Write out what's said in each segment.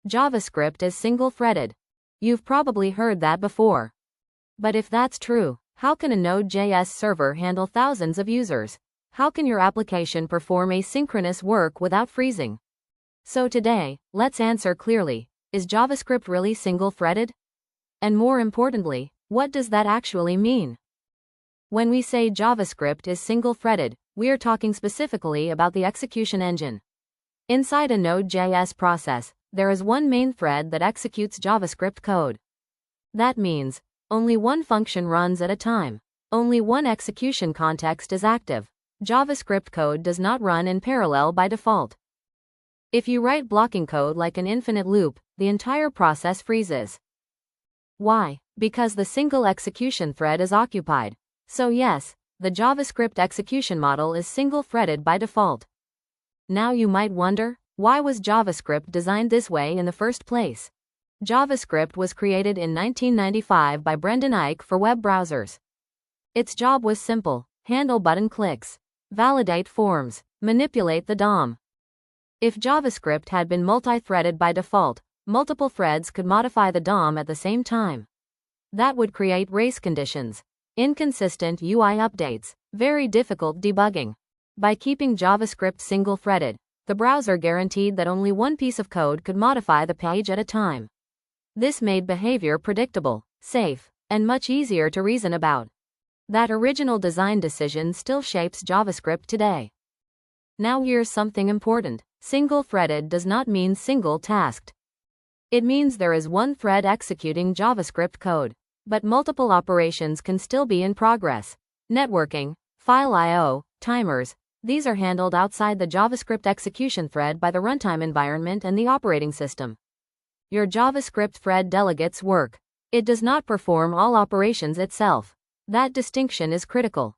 JavaScript is single-threaded. You've probably heard that before. But if that's true, how can a Node.js server handle thousands of users? How can your application perform asynchronous work without freezing? So today, let's answer clearly. Is JavaScript really single-threaded? And more importantly, what does that actually mean? When we say JavaScript is single-threaded, we are talking specifically about the execution engine. Inside a Node.js process, there is one main thread that executes JavaScript code. That means, only one function runs at a time. Only one execution context is active. JavaScript code does not run in parallel by default. If you write blocking code like an infinite loop, the entire process freezes. Why? Because the single execution thread is occupied. So yes, the JavaScript execution model is single-threaded by default. Now you might wonder, why was JavaScript designed this way in the first place? JavaScript was created in 1995 by Brendan Eich for web browsers. Its job was simple: handle button clicks, validate forms, manipulate the DOM. If JavaScript had been multi-threaded by default, multiple threads could modify the DOM at the same time. That would create race conditions, inconsistent UI updates, very difficult debugging. By keeping JavaScript single-threaded, the browser guaranteed that only one piece of code could modify the page at a time. This made behavior predictable, safe, and much easier to reason about. That original design decision still shapes JavaScript today. Now here's something important. Single-threaded does not mean single-tasked. It means there is one thread executing JavaScript code, but multiple operations can still be in progress. Networking, file I/O, timers, these are handled outside the JavaScript execution thread by the runtime environment and the operating system. Your JavaScript thread delegates work. It does not perform all operations itself. That distinction is critical.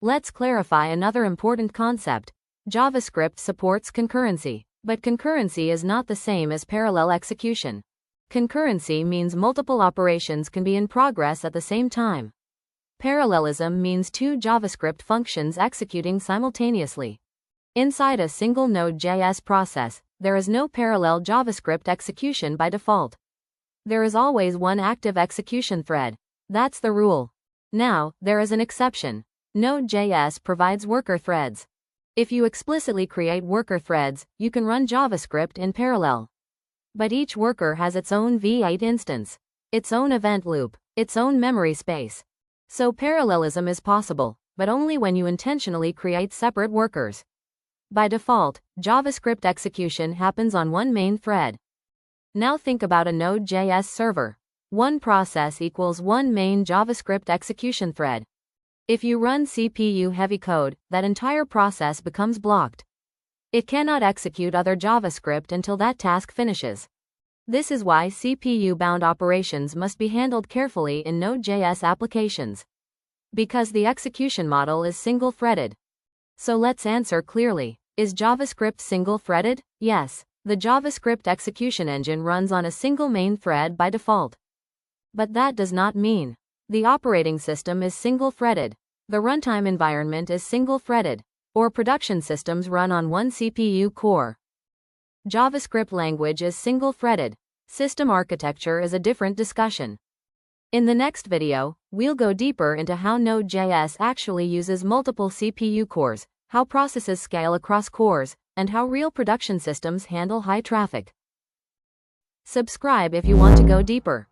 Let's clarify another important concept. JavaScript supports concurrency, but concurrency is not the same as parallel execution. Concurrency means multiple operations can be in progress at the same time. Parallelism means two JavaScript functions executing simultaneously. Inside a single Node.js process, there is no parallel JavaScript execution by default. There is always one active execution thread. That's the rule. Now, there is an exception. Node.js provides worker threads. If you explicitly create worker threads, you can run JavaScript in parallel. But each worker has its own V8 instance, its own event loop, its own memory space. So parallelism is possible, but only when you intentionally create separate workers. By default, JavaScript execution happens on one main thread. Now think about a Node.js server. One process equals one main JavaScript execution thread. If you run CPU-heavy code, that entire process becomes blocked. It cannot execute other JavaScript until that task finishes. This is why CPU-bound operations must be handled carefully in Node.js applications. Because the execution model is single-threaded. So let's answer clearly. Is JavaScript single-threaded? Yes. The JavaScript execution engine runs on a single main thread by default. But that does not mean the operating system is single-threaded, the runtime environment is single-threaded, or production systems run on one CPU core. JavaScript language is single-threaded. System architecture is a different discussion. In the next video, we'll go deeper into how Node.js actually uses multiple CPU cores, how processes scale across cores, and how real production systems handle high traffic. Subscribe if you want to go deeper.